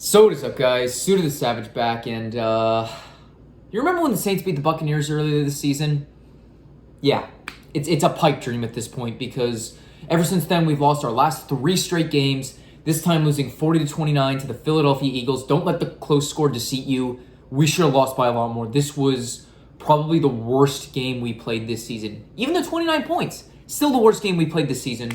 So what is up, guys? Suda the Savage back, and you remember when the Saints beat the Buccaneers earlier this season? Yeah, it's a pipe dream at this point because ever since then we've lost our last 3 straight games. This time losing 40-29 to the Philadelphia Eagles. Don't let the close score deceive you. We should have lost by a lot more. This was probably the worst game we played this season. Even the 29 points, still the worst game we played this season.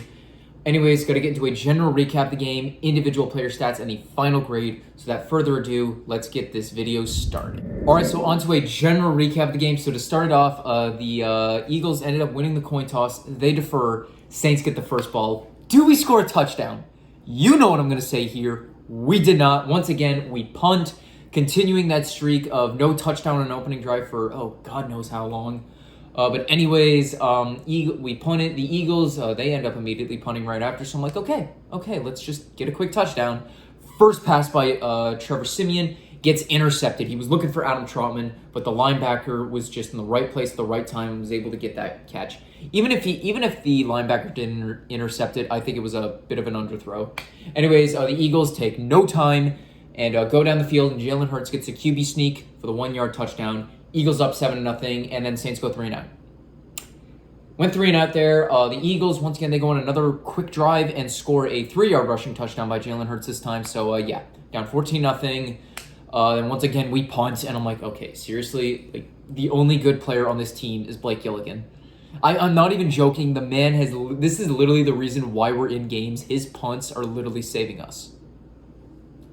Anyways, got to get into a general recap of the game, individual player stats, and the final grade. So without further ado, let's get this video started. All right, so on to a general recap of the game. So to start it off, the Eagles ended up winning the coin toss. They defer. Saints get the first ball. Do we score a touchdown? You know what I'm going to say here. We did not. Once again, we punt, continuing that streak of no touchdown on an opening drive for, God knows how long. But anyways, we punted. The Eagles, they end up immediately punting right after. So I'm like, okay, let's just get a quick touchdown. First pass by Trevor Simeon gets intercepted. He was looking for Adam Trautman, but the linebacker was just in the right place at the right time and was able to get that catch. Even if the linebacker didn't intercept it, I think it was a bit of an underthrow. Anyways, the Eagles take no time and go down the field, and Jalen Hurts gets a QB sneak for the 1-yard touchdown. Eagles up 7-0, and then Saints go 3-and-out. Went 3-and-out there. The Eagles, once again, they go on another quick drive and score a 3-yard rushing touchdown by Jalen Hurts this time. So, down 14-0. Then once again, we punt, and I'm like, okay, seriously? Like, the only good player on this team is Blake Gilligan. I'm not even joking. The man this is literally the reason why we're in games. His punts are literally saving us.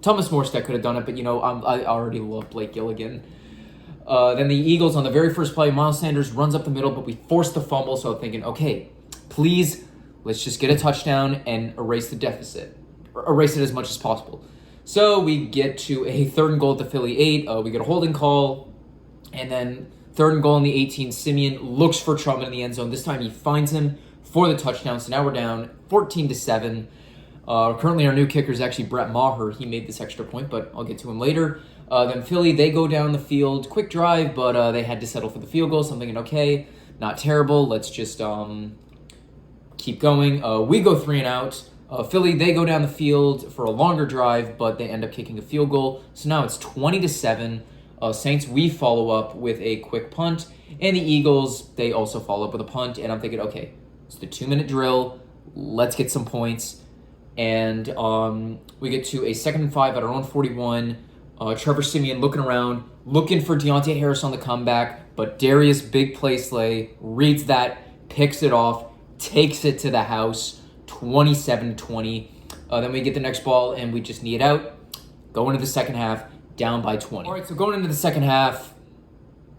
Thomas Morstead could have done it, but, I already love Blake Gilligan. Then the Eagles, on the very first play, Miles Sanders runs up the middle, but we forced the fumble. So I'm thinking, okay, please, let's just get a touchdown and erase the deficit. Erase it as much as possible. So we get to a 3rd and goal at the Philly 8. We get a holding call. And then 3rd and goal in the 18. Simeon looks for Trautman in the end zone. This time he finds him for the touchdown. So now we're down 14-7. Currently our new kicker is actually Brett Maher. He made this extra point, but I'll get to him later. Then Philly, they go down the field. Quick drive, but they had to settle for the field goal. So I'm thinking, okay, not terrible. Let's just keep going. We go 3-and-out. Philly, they go down the field for a longer drive, but they end up kicking a field goal. So now it's 20-7. Saints, we follow up with a quick punt. And the Eagles, they also follow up with a punt. And I'm thinking, okay, it's the 2-minute drill. Let's get some points. And we get to a 2nd and 5 at our own 41. Trevor Simeon looking around, looking for Deontay Harris on the comeback, but Darius big play slay reads that, picks it off, takes it to the house, 27-20. Then we get the next ball and we just knee it out. Go into the second half, down by 20. All right, so going into the second half,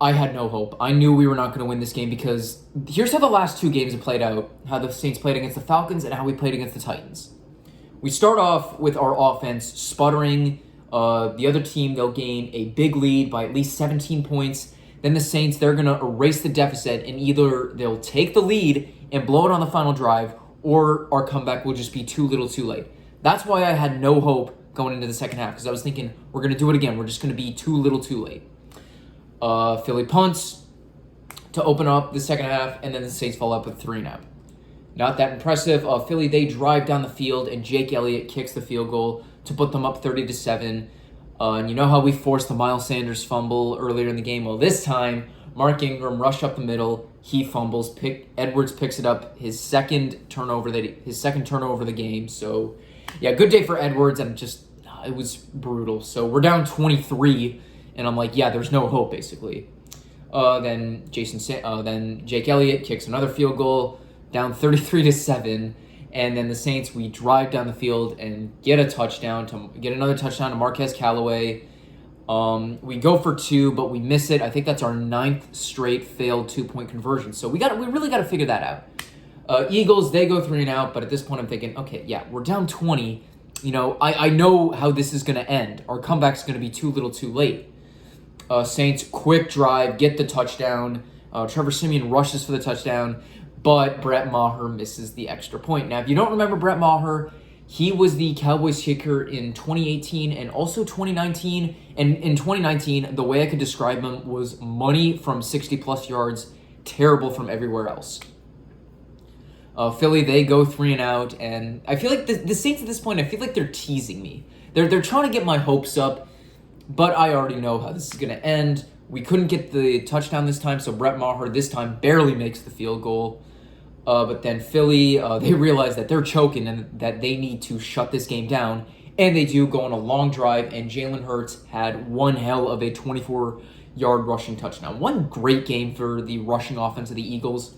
I had no hope. I knew we were not going to win this game because here's how the last 2 games have played out, how the Saints played against the Falcons and how we played against the Titans. We start off with our offense sputtering. The other team, they'll gain a big lead by at least 17 points. Then the Saints, they're going to erase the deficit, and either they'll take the lead and blow it on the final drive, or our comeback will just be too little too late. That's why I had no hope going into the second half, because I was thinking, we're going to do it again. We're just going to be too little too late. Philly punts to open up the second half, and then the Saints follow up with 3-and-out. Not that impressive. Philly, they drive down the field, and Jake Elliott kicks the field goal to put them up 30-7. And you know how we forced the Miles Sanders fumble earlier in the game? Well, this time, Mark Ingram rushed up the middle. He fumbles. Edwards picks it up. His second turnover of the game. So, yeah, good day for Edwards. And it was brutal. So we're down 23, and I'm like, yeah, there's no hope basically. Then Jake Elliott kicks another field goal, down 33-7. And then the Saints, we drive down the field and get another touchdown to Marquez Callaway. We go for 2, but we miss it. I think that's our 9th straight failed 2-point conversion. So we really got to figure that out. Eagles, they go 3-and-out, but at this point I'm thinking, okay, yeah, we're down 20. I know how this is going to end. Our comeback's going to be too little too late. Saints, quick drive, get the touchdown. Trevor Simeon rushes for the touchdown. But Brett Maher misses the extra point. Now, if you don't remember Brett Maher, he was the Cowboys kicker in 2018 and also 2019. And in 2019, the way I could describe him was money from 60-plus yards, terrible from everywhere else. Philly, they go 3-and-out, and I feel like the Saints at this point, I feel like they're teasing me. They're trying to get my hopes up, but I already know how this is going to end. We couldn't get the touchdown this time, so Brett Maher this time barely makes the field goal. But then Philly, they realize that they're choking and that they need to shut this game down. And they do go on a long drive, and Jalen Hurts had one hell of a 24-yard rushing touchdown. One great game for the rushing offense of the Eagles.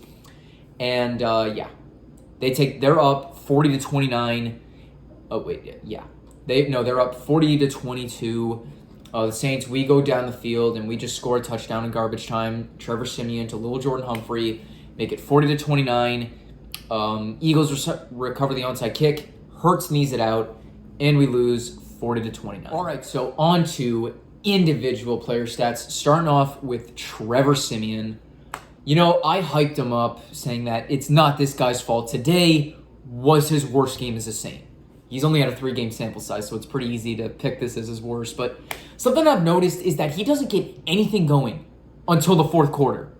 And, they're up 40-29. Oh, wait, yeah. They're up 40-22. The Saints, we go down the field, and we just score a touchdown in garbage time. Trevor Simeon to little Jordan Humphrey, make it 40-29. Eagles recover the onside kick. Hurts knees it out, and we lose 40-29. All right, so on to individual player stats, starting off with Trevor Simeon. I hyped him up, saying that it's not this guy's fault. Today was his worst game as a Saint. He's only had a 3-game sample size, so it's pretty easy to pick this as his worst. But something I've noticed is that he doesn't get anything going until the fourth quarter.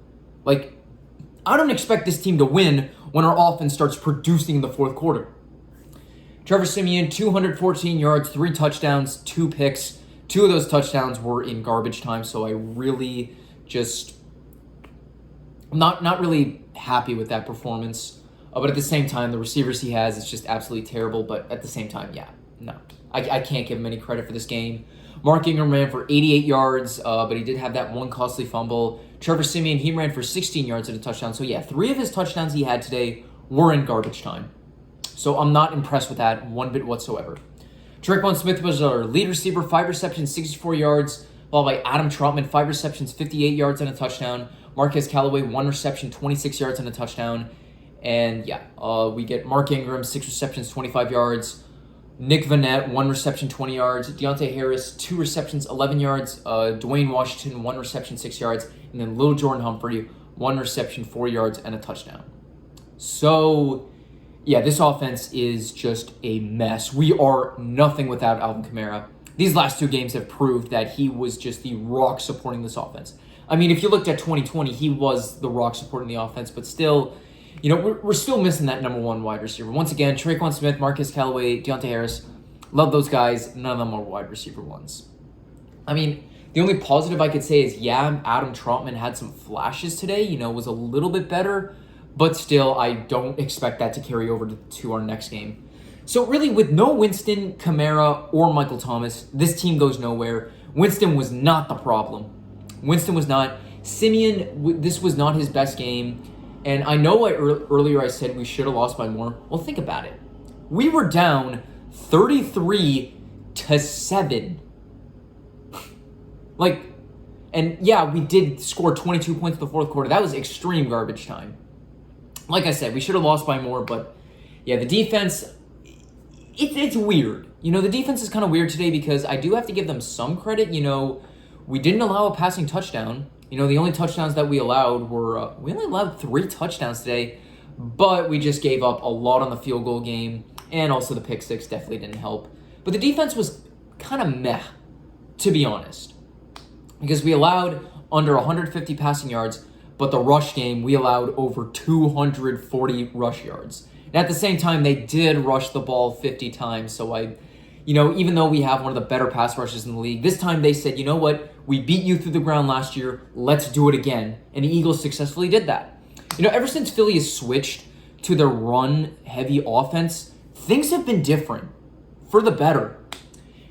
I don't expect this team to win when our offense starts producing in the fourth quarter. Trevor Simeon, 214 yards, 3 touchdowns, 2 picks. 2 of those touchdowns were in garbage time, so I really I'm not really happy with that performance. But at the same time, the receivers he has is just absolutely terrible. But at the same time, I can't give him any credit for this game. Mark Ingram ran for 88 yards, but he did have that one costly fumble. Trevor Simeon, he ran for 16 yards and a touchdown. So 3 of his touchdowns he had today were in garbage time. So I'm not impressed with that one bit whatsoever. Tre'Quan Smith was our lead receiver, 5 receptions, 64 yards, followed by Adam Trautman, 5 receptions, 58 yards and a touchdown. Marquez Callaway, 1 reception, 26 yards and a touchdown. And we get Mark Ingram, 6 receptions, 25 yards. Nick Vannett, 1 reception, 20 yards. Deontay Harris, 2 receptions, 11 yards. Dwayne Washington, 1 reception, 6 yards. And then little Jordan Humphrey, 1 reception, 4 yards, and a touchdown. So, this offense is just a mess. We are nothing without Alvin Kamara. These last 2 games have proved that he was just the rock supporting this offense. I mean, if you looked at 2020, he was the rock supporting the offense, but still, we're still missing that number 1 wide receiver. Once again, Tre'Quan Smith, Marquez Callaway, Deontay Harris, love those guys. None of them are wide receiver ones. I mean, the only positive I could say is, Adam Trautman had some flashes today, was a little bit better, but still, I don't expect that to carry over to our next game. So really, with no Winston, Kamara, or Michael Thomas, this team goes nowhere. Winston was not the problem. Winston was not. Simeon, this was not his best game. And I know earlier I said we should have lost by more. Well, think about it. We were down 33-7. We did score 22 points in the fourth quarter. That was extreme garbage time. Like I said, we should have lost by more, but the defense, it's weird. The defense is kind of weird today because I do have to give them some credit. We didn't allow a passing touchdown. The only touchdowns that we allowed were, we only allowed 3 touchdowns today, but we just gave up a lot on the field goal game, and also the pick 6 definitely didn't help. But the defense was kind of meh, to be honest, because we allowed under 150 passing yards, but the rush game, we allowed over 240 rush yards. And at the same time, they did rush the ball 50 times, so even though we have one of the better pass rushes in the league, this time they said, you know what? We beat you through the ground last year. Let's do it again. And the Eagles successfully did that. Ever since Philly has switched to their run-heavy offense, things have been different for the better.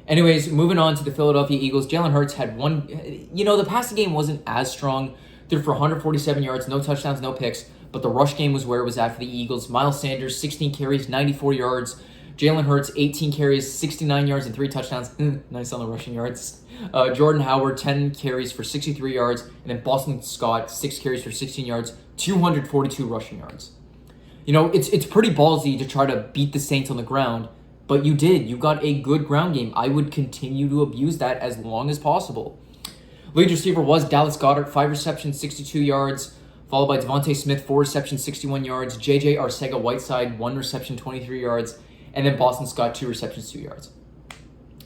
Anyways, moving on to the Philadelphia Eagles. Jalen Hurts had one. The passing game wasn't as strong. Threw for 147 yards, no touchdowns, no picks. But the rush game was where it was at for the Eagles. Miles Sanders, 16 carries, 94 yards. Jalen Hurts, 18 carries, 69 yards, and 3 touchdowns. Nice on the rushing yards. Jordan Howard, 10 carries for 63 yards. And then Boston Scott, 6 carries for 16 yards, 242 rushing yards. It's pretty ballsy to try to beat the Saints on the ground, but you did. You got a good ground game. I would continue to abuse that as long as possible. Lead receiver was Dallas Goedert, 5 receptions, 62 yards, followed by Devontae Smith, 4 receptions, 61 yards. J.J. Arcega-Whiteside, 1 reception, 23 yards. And then Boston Scott, 2 receptions, 2 yards.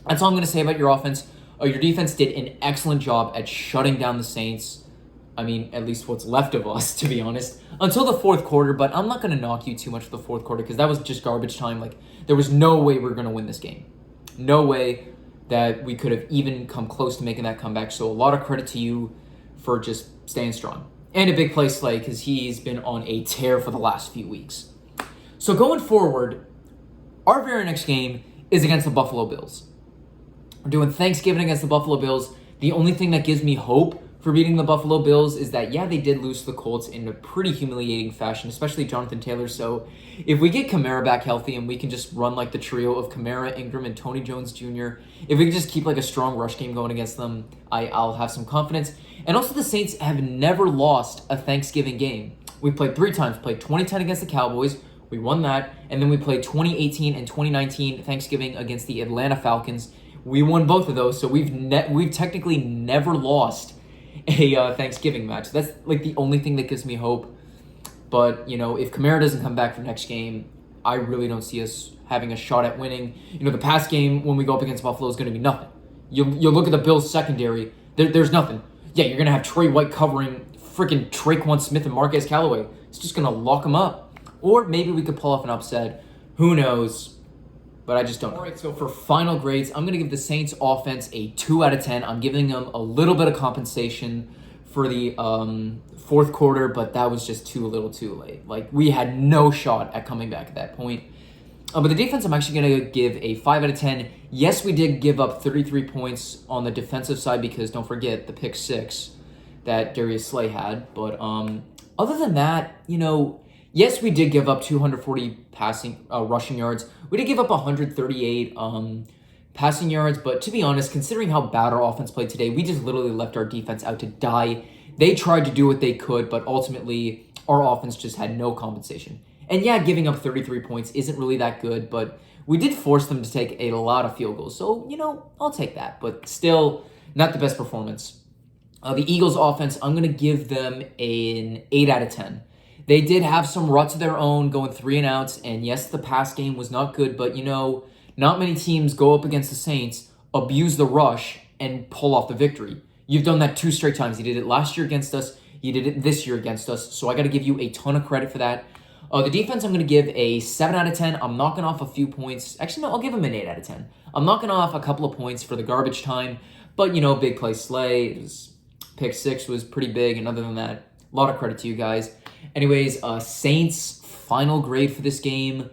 That's all I'm going to say about your offense. Your defense did an excellent job at shutting down the Saints. I mean, at least what's left of us, to be honest. Until the fourth quarter, but I'm not going to knock you too much for the fourth quarter because that was just garbage time. There was no way we were going to win this game. no way that we could have even come close to making that comeback. So a lot of credit to you for just staying strong. And a big play Slay, because he's been on a tear for the last few weeks. So going forward, our very next game is against the Buffalo Bills. We're doing Thanksgiving against the Buffalo Bills. The only thing that gives me hope for beating the Buffalo Bills is that, yeah, they did lose to the Colts in a pretty humiliating fashion, especially Jonathan Taylor. So if we get Kamara back healthy and we can just run like the trio of Kamara, Ingram, and Tony Jones Jr., if we can just keep like a strong rush game going against them, I'll have some confidence. And also the Saints have never lost a Thanksgiving game. We played 3 times. Played 2010 against the Cowboys. We won that. And then we played 2018 and 2019 Thanksgiving against the Atlanta Falcons. We won both of those. So we've technically never lost a Thanksgiving match. That's like the only thing that gives me hope. But, you know, if Kamara doesn't come back for next game, I really don't see us having a shot at winning. You know, the past game when we go up against Buffalo is going to be nothing. You'll look at the Bills secondary. There's nothing. Yeah, you're going to have Trey White covering freaking Traquan Smith and Marquez Callaway. It's just going to lock them up. Or maybe we could pull off an upset. Who knows? But I just don't know. All right, so for final grades, I'm going to give the Saints offense a 2 out of 10. I'm giving them a little bit of compensation for the fourth quarter, but that was just a little too late. Like, we had no shot at coming back at that point. But the defense, I'm actually going to give a 5 out of 10. Yes, we did give up 33 points on the defensive side because, don't forget, the pick 6 that Darius Slay had. But other than that, you know, yes, we did give up 240 rushing yards. We did give up 138 passing yards, but to be honest, considering how bad our offense played today, we just literally left our defense out to die. They tried to do what they could, but ultimately, our offense just had no compensation. And yeah, giving up 33 points isn't really that good, but we did force them to take a lot of field goals. So, you know, I'll take that, but still not the best performance. The Eagles offense, I'm going to give them an 8 out of 10. They did have some ruts of their own going 3 and outs, and yes, the pass game was not good, but you know, not many teams go up against the Saints, abuse the rush, and pull off the victory. You've done that 2 straight times. You did it last year against us. You did it this year against us, so I got to give you a ton of credit for that. The defense, I'm going to give a 7 out of 10. I'm knocking off a few points. Actually, no, I'll give them an 8 out of 10. I'm knocking off a couple of points for the garbage time, but you know, big play Slay. Pick 6 was pretty big, and other than that, a lot of credit to you guys. Anyways, Saints final grade for this game.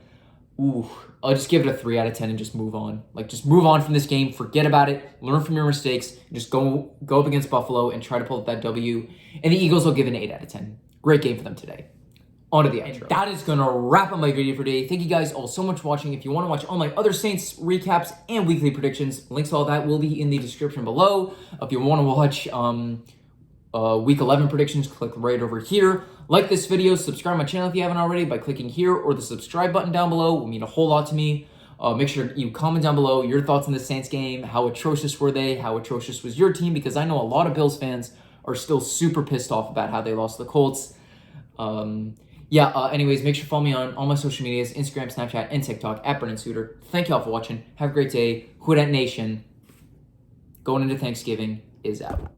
Ooh, I'll just give it a 3 out of 10 and just move on. Like, just move on from this game. Forget about it. Learn from your mistakes. Just go up against Buffalo and try to pull up that W. And the Eagles will give an 8 out of 10. Great game for them today. On to the outro. And that is going to wrap up my video for today. Thank you guys all so much for watching. If you want to watch all my other Saints recaps and weekly predictions, links to all that will be in the description below. If you want to watch Week 11 predictions, click right over here. Like this video, subscribe to my channel if you haven't already by clicking here or the subscribe button down below. It will mean a whole lot to me. Make sure you comment down below your thoughts on the Saints game. How atrocious were they? How atrocious was your team? Because I know a lot of Bills fans are still super pissed off about how they lost to the Colts. Anyways, make sure to follow me on all my social medias, Instagram, Snapchat, and TikTok at Brennan Suter. Thank y'all for watching. Have a great day. Who Dat Nation, going into Thanksgiving, is out.